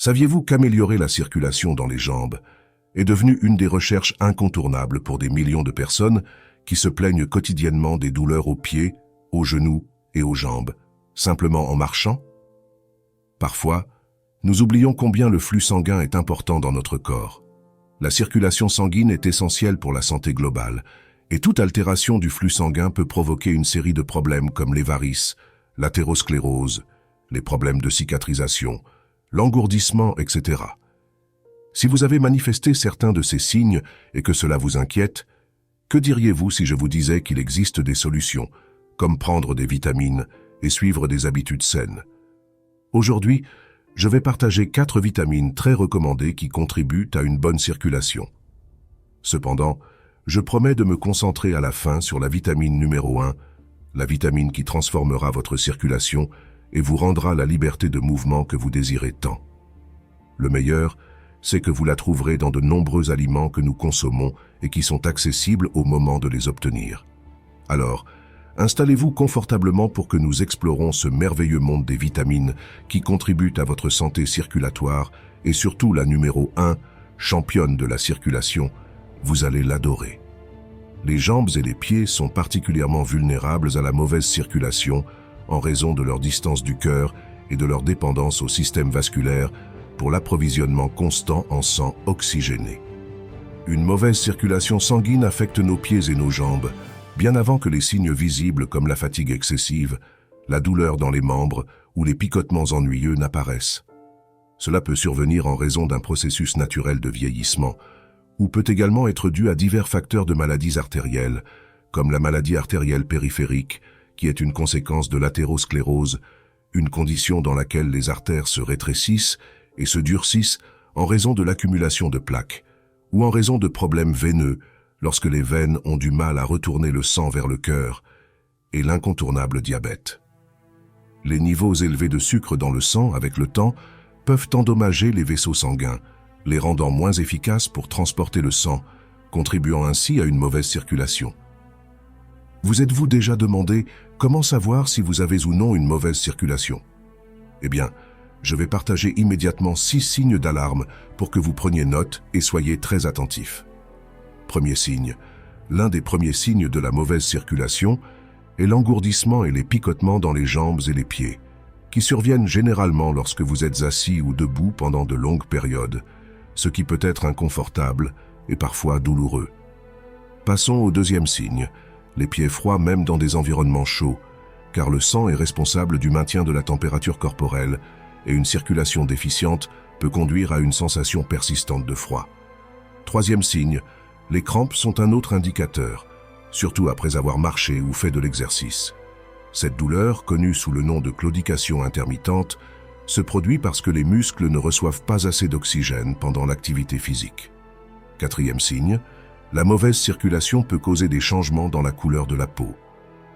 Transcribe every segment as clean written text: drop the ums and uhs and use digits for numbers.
Saviez-vous qu'améliorer la circulation dans les jambes est devenu une des recherches incontournables pour des millions de personnes qui se plaignent quotidiennement des douleurs aux pieds, aux genoux et aux jambes, simplement en marchant? Parfois, nous oublions combien le flux sanguin est important dans notre corps. La circulation sanguine est essentielle pour la santé globale, et toute altération du flux sanguin peut provoquer une série de problèmes comme les varices, l'athérosclérose, les problèmes de cicatrisation, l'engourdissement, etc. Si vous avez manifesté certains de ces signes et que cela vous inquiète, que diriez-vous si je vous disais qu'il existe des solutions, comme prendre des vitamines et suivre des habitudes saines? Aujourd'hui, je vais partager 4 vitamines très recommandées qui contribuent à une bonne circulation. Cependant, je promets de me concentrer à la fin sur la vitamine numéro 1, la vitamine qui transformera votre circulation et vous rendra la liberté de mouvement que vous désirez tant. Le meilleur, c'est que vous la trouverez dans de nombreux aliments que nous consommons et qui sont accessibles au moment de les obtenir. Alors, installez-vous confortablement pour que nous explorons ce merveilleux monde des vitamines qui contribuent à votre santé circulatoire et surtout la numéro 1, championne de la circulation, vous allez l'adorer. Les jambes et les pieds sont particulièrement vulnérables à la mauvaise circulation en raison de leur distance du cœur et de leur dépendance au système vasculaire pour l'approvisionnement constant en sang oxygéné. Une mauvaise circulation sanguine affecte nos pieds et nos jambes, bien avant que les signes visibles comme la fatigue excessive, la douleur dans les membres ou les picotements ennuyeux n'apparaissent. Cela peut survenir en raison d'un processus naturel de vieillissement, ou peut également être dû à divers facteurs de maladies artérielles, comme la maladie artérielle périphérique, qui est une conséquence de l'athérosclérose, une condition dans laquelle les artères se rétrécissent et se durcissent en raison de l'accumulation de plaques, ou en raison de problèmes veineux, lorsque les veines ont du mal à retourner le sang vers le cœur, et l'incontournable diabète. Les niveaux élevés de sucre dans le sang, avec le temps, peuvent endommager les vaisseaux sanguins, les rendant moins efficaces pour transporter le sang, contribuant ainsi à une mauvaise circulation. Vous êtes-vous déjà demandé comment savoir si vous avez ou non une mauvaise circulation? Eh bien, je vais partager immédiatement 6 signes d'alarme pour que vous preniez note et soyez très attentifs. Premier signe. L'un des premiers signes de la mauvaise circulation est l'engourdissement et les picotements dans les jambes et les pieds, qui surviennent généralement lorsque vous êtes assis ou debout pendant de longues périodes, ce qui peut être inconfortable et parfois douloureux. Passons au deuxième signe, les pieds froids même dans des environnements chauds, car le sang est responsable du maintien de la température corporelle et une circulation déficiente peut conduire à une sensation persistante de froid. Troisième signe, les crampes sont un autre indicateur, surtout après avoir marché ou fait de l'exercice. Cette douleur, connue sous le nom de claudication intermittente, se produit parce que les muscles ne reçoivent pas assez d'oxygène pendant l'activité physique. Quatrième signe, la mauvaise circulation peut causer des changements dans la couleur de la peau.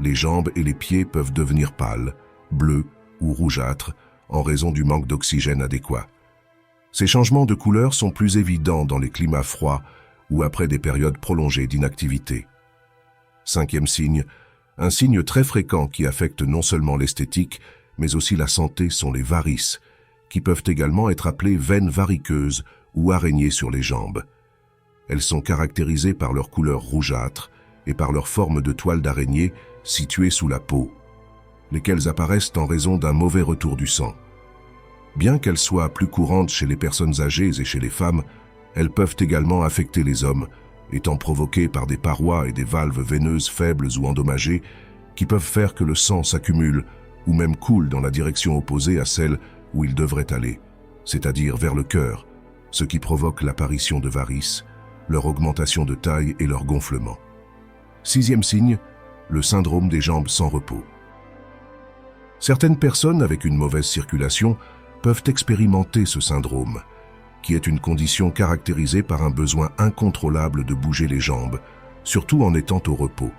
Les jambes et les pieds peuvent devenir pâles, bleus ou rougeâtres en raison du manque d'oxygène adéquat. Ces changements de couleur sont plus évidents dans les climats froids ou après des périodes prolongées d'inactivité. Cinquième signe, un signe très fréquent qui affecte non seulement l'esthétique, mais aussi la santé sont les varices, qui peuvent également être appelées veines variqueuses ou araignées sur les jambes. Elles sont caractérisées par leur couleur rougeâtre et par leur forme de toile d'araignée située sous la peau, lesquelles apparaissent en raison d'un mauvais retour du sang. Bien qu'elles soient plus courantes chez les personnes âgées et chez les femmes, elles peuvent également affecter les hommes, étant provoquées par des parois et des valves veineuses faibles ou endommagées qui peuvent faire que le sang s'accumule ou même coule dans la direction opposée à celle où il devrait aller, c'est-à-dire vers le cœur, ce qui provoque l'apparition de varices, leur augmentation de taille et leur gonflement. Sixième signe, le syndrome des jambes sans repos. Certaines personnes avec une mauvaise circulation peuvent expérimenter ce syndrome, qui est une condition caractérisée par un besoin incontrôlable de bouger les jambes, surtout en étant au repos.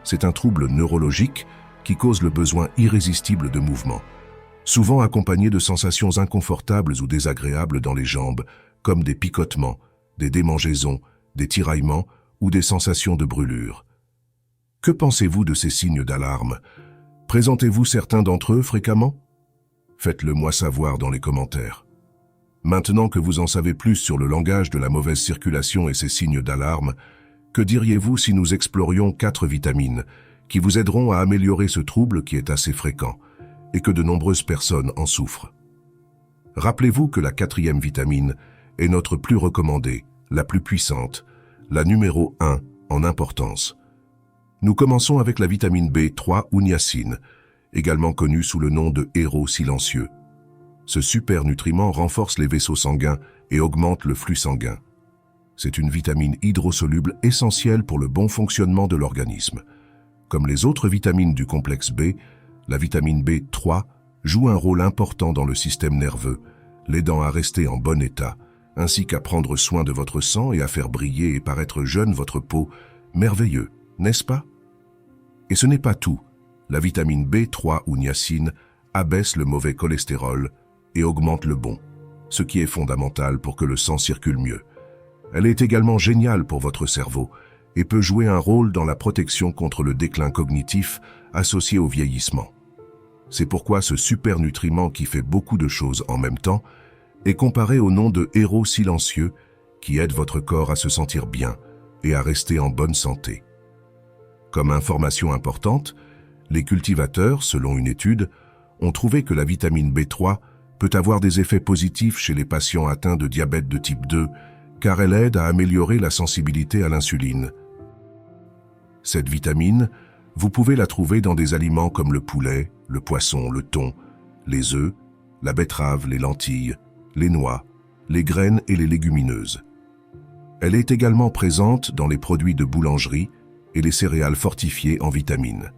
C'est un trouble neurologique qui cause le besoin irrésistible de mouvement, souvent accompagné de sensations inconfortables ou désagréables dans les jambes, comme des picotements, des démangeaisons, des tiraillements ou des sensations de brûlure. Que pensez-vous de ces signes d'alarme? Présentez-vous certains d'entre eux fréquemment? Faites-le moi savoir dans les commentaires. Maintenant que vous en savez plus sur le langage de la mauvaise circulation et ses signes d'alarme, que diriez-vous si nous explorions 4 vitamines qui vous aideront à améliorer ce trouble qui est assez fréquent et que de nombreuses personnes en souffrent? Rappelez-vous que la 4e vitamine est notre plus recommandée, la plus puissante, la numéro 1 en importance. Nous commençons avec la vitamine B3 ou niacine, également connue sous le nom de héros silencieux. Ce super nutriment renforce les vaisseaux sanguins et augmente le flux sanguin. C'est une vitamine hydrosoluble essentielle pour le bon fonctionnement de l'organisme. Comme les autres vitamines du complexe B, la vitamine B3 joue un rôle important dans le système nerveux, l'aidant à rester en bon état, ainsi qu'à prendre soin de votre sang et à faire briller et paraître jeune votre peau. Merveilleux, n'est-ce pas? Et ce n'est pas tout. La vitamine B3 ou niacine abaisse le mauvais cholestérol et augmente le bon, ce qui est fondamental pour que le sang circule mieux. Elle est également géniale pour votre cerveau et peut jouer un rôle dans la protection contre le déclin cognitif associé au vieillissement. C'est pourquoi ce super nutriment qui fait beaucoup de choses en même temps est comparé au nom de héros silencieux qui aide votre corps à se sentir bien et à rester en bonne santé. Comme information importante, les cultivateurs, selon une étude, ont trouvé que la vitamine B3 peut avoir des effets positifs chez les patients atteints de diabète de type 2, car elle aide à améliorer la sensibilité à l'insuline. Cette vitamine, vous pouvez la trouver dans des aliments comme le poulet, le poisson, le thon, les œufs, la betterave, les lentilles, les noix, les graines et les légumineuses. Elle est également présente dans les produits de boulangerie et les céréales fortifiées en vitamines.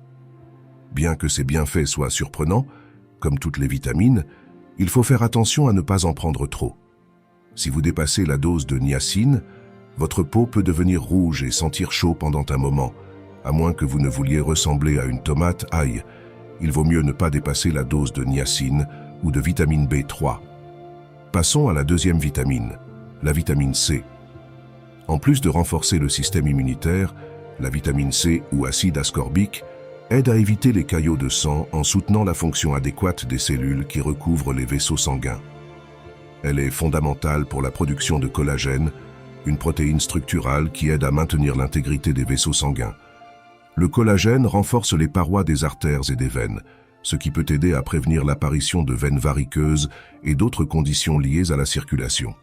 Bien que ces bienfaits soient surprenants, comme toutes les vitamines, il faut faire attention à ne pas en prendre trop. Si vous dépassez la dose de niacine, votre peau peut devenir rouge et sentir chaud pendant un moment, à moins que vous ne vouliez ressembler à une tomate ail. Il vaut mieux ne pas dépasser la dose de niacine ou de vitamine B3. Passons à la 2e vitamine, la vitamine C. En plus de renforcer le système immunitaire, la vitamine C ou acide ascorbique aide à éviter les caillots de sang en soutenant la fonction adéquate des cellules qui recouvrent les vaisseaux sanguins. Elle est fondamentale pour la production de collagène, une protéine structurale qui aide à maintenir l'intégrité des vaisseaux sanguins. Le collagène renforce les parois des artères et des veines, ce qui peut aider à prévenir l'apparition de veines variqueuses et d'autres conditions liées à la circulation.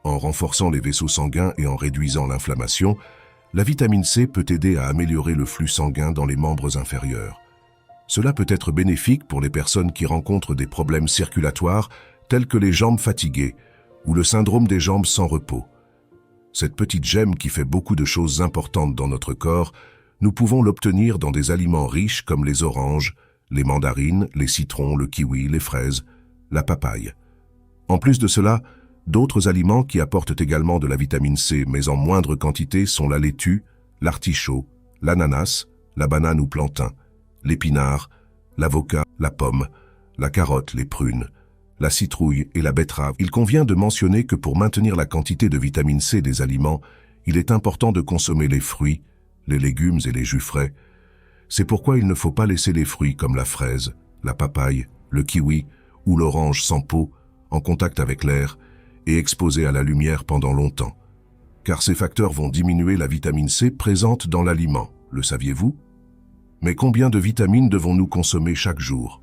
En renforçant les vaisseaux sanguins et en réduisant l'inflammation, la vitamine C peut aider à améliorer le flux sanguin dans les membres inférieurs. Cela peut être bénéfique pour les personnes qui rencontrent des problèmes circulatoires tels que les jambes fatiguées ou le syndrome des jambes sans repos. Cette petite gemme qui fait beaucoup de choses importantes dans notre corps, nous pouvons l'obtenir dans des aliments riches comme les oranges, les mandarines, les citrons, le kiwi, les fraises, la papaye. En plus de cela, d'autres aliments qui apportent également de la vitamine C, mais en moindre quantité, sont la laitue, l'artichaut, l'ananas, la banane ou plantain, l'épinard, l'avocat, la pomme, la carotte, les prunes, la citrouille et la betterave. Il convient de mentionner que pour maintenir la quantité de vitamine C des aliments, il est important de consommer les fruits, les légumes et les jus frais. C'est pourquoi il ne faut pas laisser les fruits comme la fraise, la papaye, le kiwi ou l'orange sans peau en contact avec l'air et exposés à la lumière pendant longtemps, car ces facteurs vont diminuer la vitamine C présente dans l'aliment, le saviez-vous? Mais combien de vitamines devons-nous consommer chaque jour?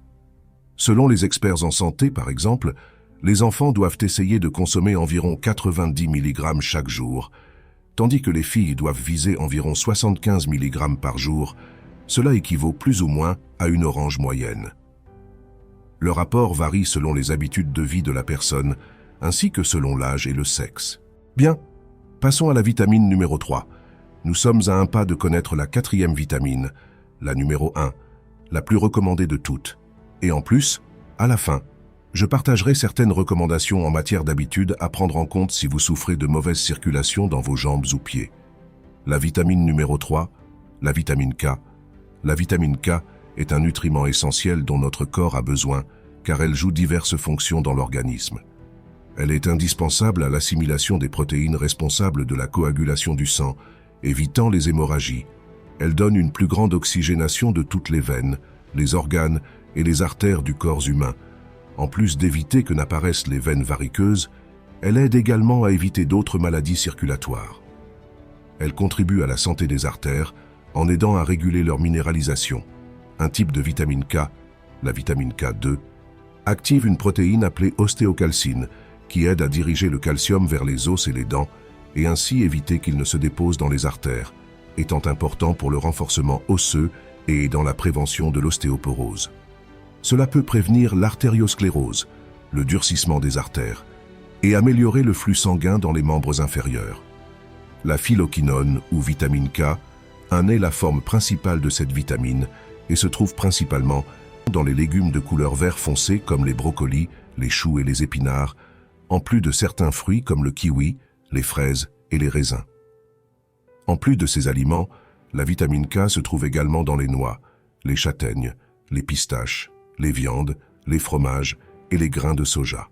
Selon les experts en santé, par exemple, les enfants doivent essayer de consommer environ 90 mg chaque jour, tandis que les filles doivent viser environ 75 mg par jour. Cela équivaut plus ou moins à une orange moyenne. Le rapport varie selon les habitudes de vie de la personne, ainsi que selon l'âge et le sexe. Bien, passons à la vitamine numéro 3. Nous sommes à un pas de connaître la 4e vitamine, la numéro 1, la plus recommandée de toutes. Et en plus, à la fin, je partagerai certaines recommandations en matière d'habitude à prendre en compte si vous souffrez de mauvaise circulation dans vos jambes ou pieds. La vitamine numéro 3, la vitamine K. La vitamine K est un nutriment essentiel dont notre corps a besoin, car elle joue diverses fonctions dans l'organisme. Elle est indispensable à l'assimilation des protéines responsables de la coagulation du sang, évitant les hémorragies. Elle donne une plus grande oxygénation de toutes les veines, les organes et les artères du corps humain. En plus d'éviter que n'apparaissent les veines variqueuses, elle aide également à éviter d'autres maladies circulatoires. Elle contribue à la santé des artères en aidant à réguler leur minéralisation. Un type de vitamine K, la vitamine K2, active une protéine appelée ostéocalcine qui aide à diriger le calcium vers les os et les dents et ainsi éviter qu'il ne se dépose dans les artères, étant important pour le renforcement osseux et dans la prévention de l'ostéoporose. Cela peut prévenir l'artériosclérose, le durcissement des artères, et améliorer le flux sanguin dans les membres inférieurs. La phyloquinone, ou vitamine K, est la forme principale de cette vitamine et se trouve principalement dans les légumes de couleur vert foncé comme les brocolis, les choux et les épinards, en plus de certains fruits comme le kiwi, les fraises et les raisins. En plus de ces aliments, la vitamine K se trouve également dans les noix, les châtaignes, les pistaches, les viandes, les fromages et les grains de soja.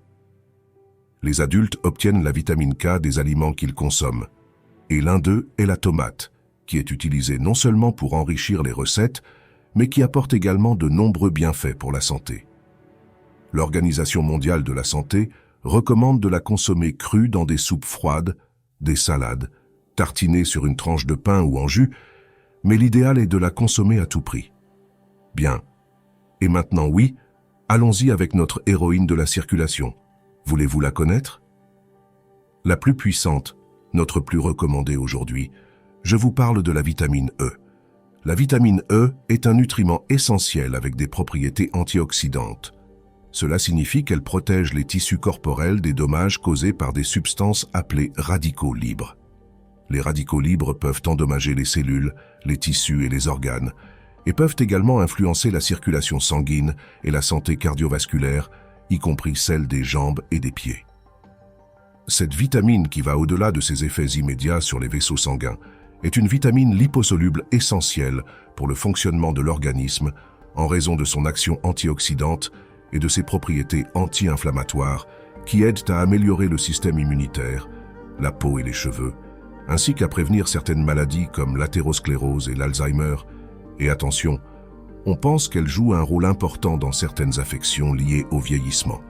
Les adultes obtiennent la vitamine K des aliments qu'ils consomment, et l'un d'eux est la tomate, qui est utilisée non seulement pour enrichir les recettes, mais qui apporte également de nombreux bienfaits pour la santé. L'Organisation mondiale de la santé recommande de la consommer crue dans des soupes froides, des salades, tartinée sur une tranche de pain ou en jus, mais l'idéal est de la consommer à tout prix. Bien. Et maintenant, oui, allons-y avec notre héroïne de la circulation. Voulez-vous la connaître? La plus puissante, notre plus recommandée aujourd'hui, je vous parle de la vitamine E. La vitamine E est un nutriment essentiel avec des propriétés antioxydantes. Cela signifie qu'elle protège les tissus corporels des dommages causés par des substances appelées radicaux libres. Les radicaux libres peuvent endommager les cellules, les tissus et les organes, et peuvent également influencer la circulation sanguine et la santé cardiovasculaire, y compris celle des jambes et des pieds. Cette vitamine qui va au-delà de ses effets immédiats sur les vaisseaux sanguins est une vitamine liposoluble essentielle pour le fonctionnement de l'organisme en raison de son action antioxydante et de ses propriétés anti-inflammatoires qui aident à améliorer le système immunitaire, la peau et les cheveux, ainsi qu'à prévenir certaines maladies comme l'athérosclérose et l'Alzheimer. Et attention, on pense qu'elle joue un rôle important dans certaines affections liées au vieillissement.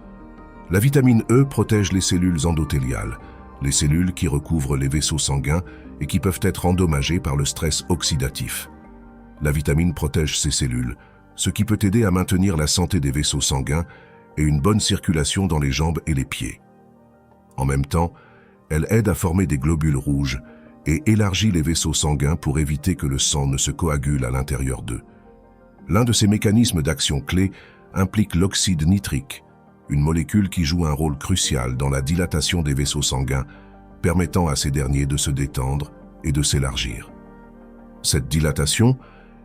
La vitamine E protège les cellules endothéliales, les cellules qui recouvrent les vaisseaux sanguins et qui peuvent être endommagées par le stress oxydatif. La vitamine protège ces cellules, ce qui peut aider à maintenir la santé des vaisseaux sanguins et une bonne circulation dans les jambes et les pieds. En même temps, elle aide à former des globules rouges et élargit les vaisseaux sanguins pour éviter que le sang ne se coagule à l'intérieur d'eux. L'un de ces mécanismes d'action clés implique l'oxyde nitrique, une molécule qui joue un rôle crucial dans la dilatation des vaisseaux sanguins, permettant à ces derniers de se détendre et de s'élargir. Cette dilatation,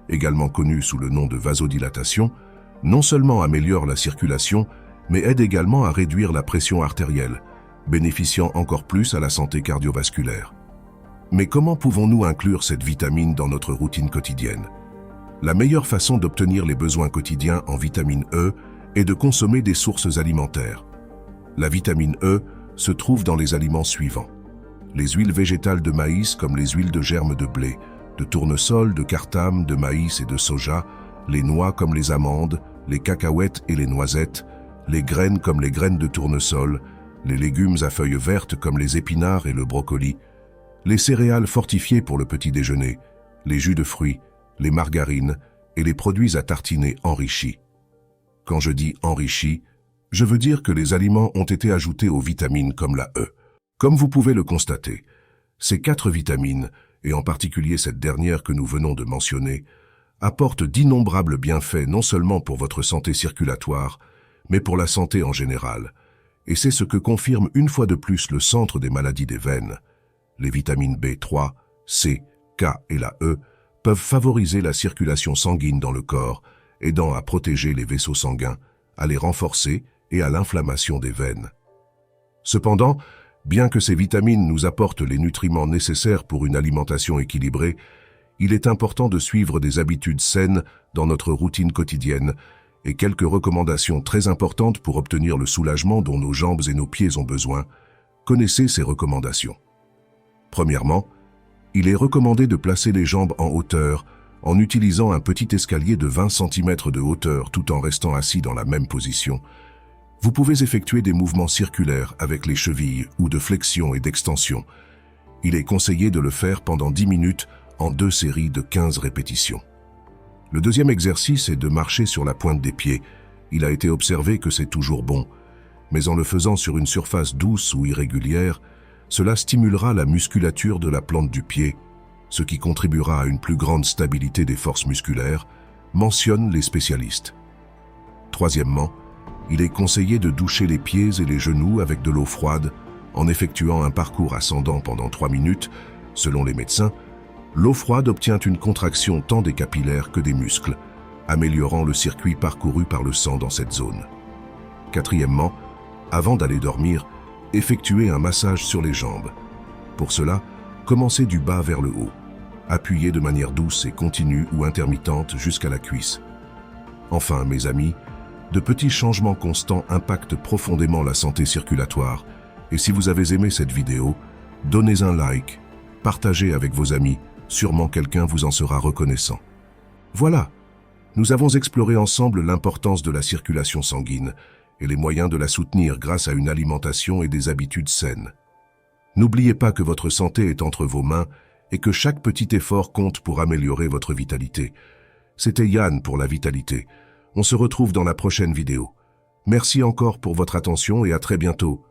également connue sous le nom de vasodilatation, non seulement améliore la circulation, mais aide également à réduire la pression artérielle, bénéficiant encore plus à la santé cardiovasculaire. Mais comment pouvons-nous inclure cette vitamine dans notre routine quotidienne? La meilleure façon d'obtenir les besoins quotidiens en vitamine E est de consommer des sources alimentaires. La vitamine E se trouve dans les aliments suivants: les huiles végétales de maïs comme les huiles de germe de blé, de tournesol, de cartame, de maïs et de soja, les noix comme les amandes, les cacahuètes et les noisettes, les graines comme les graines de tournesol, les légumes à feuilles vertes comme les épinards et le brocoli, les céréales fortifiées pour le petit déjeuner, les jus de fruits, les margarines et les produits à tartiner enrichis. Quand je dis enrichis, je veux dire que les aliments ont été ajoutés aux vitamines comme la E. Comme vous pouvez le constater, ces 4 vitamines, et en particulier cette dernière que nous venons de mentionner, apportent d'innombrables bienfaits non seulement pour votre santé circulatoire, mais pour la santé en général. Et c'est ce que confirme une fois de plus le Centre des maladies des veines. Les vitamines B3, C, K et la E peuvent favoriser la circulation sanguine dans le corps, aidant à protéger les vaisseaux sanguins, à les renforcer et à l'inflammation des veines. Cependant, bien que ces vitamines nous apportent les nutriments nécessaires pour une alimentation équilibrée, il est important de suivre des habitudes saines dans notre routine quotidienne et quelques recommandations très importantes pour obtenir le soulagement dont nos jambes et nos pieds ont besoin. Connaissez ces recommandations. Premièrement, il est recommandé de placer les jambes en hauteur en utilisant un petit escalier de 20 cm de hauteur tout en restant assis dans la même position. Vous pouvez effectuer des mouvements circulaires avec les chevilles ou de flexion et d'extension. Il est conseillé de le faire pendant 10 minutes en 2 séries de 15 répétitions. Le deuxième exercice est de marcher sur la pointe des pieds. Il a été observé que c'est toujours bon, mais en le faisant sur une surface douce ou irrégulière, cela stimulera la musculature de la plante du pied, ce qui contribuera à une plus grande stabilité des forces musculaires, mentionnent les spécialistes. Troisièmement, il est conseillé de doucher les pieds et les genoux avec de l'eau froide en effectuant un parcours ascendant pendant 3 minutes. Selon les médecins, l'eau froide obtient une contraction tant des capillaires que des muscles, améliorant le circuit parcouru par le sang dans cette zone. Quatrièmement, avant d'aller dormir, effectuez un massage sur les jambes. Pour cela, commencez du bas vers le haut. Appuyez de manière douce et continue ou intermittente jusqu'à la cuisse. Enfin, mes amis, de petits changements constants impactent profondément la santé circulatoire. Et si vous avez aimé cette vidéo, donnez un like, partagez avec vos amis, sûrement quelqu'un vous en sera reconnaissant. Voilà, nous avons exploré ensemble l'importance de la circulation sanguine et les moyens de la soutenir grâce à une alimentation et des habitudes saines. N'oubliez pas que votre santé est entre vos mains et que chaque petit effort compte pour améliorer votre vitalité. C'était Yann pour la vitalité. On se retrouve dans la prochaine vidéo. Merci encore pour votre attention et à très bientôt.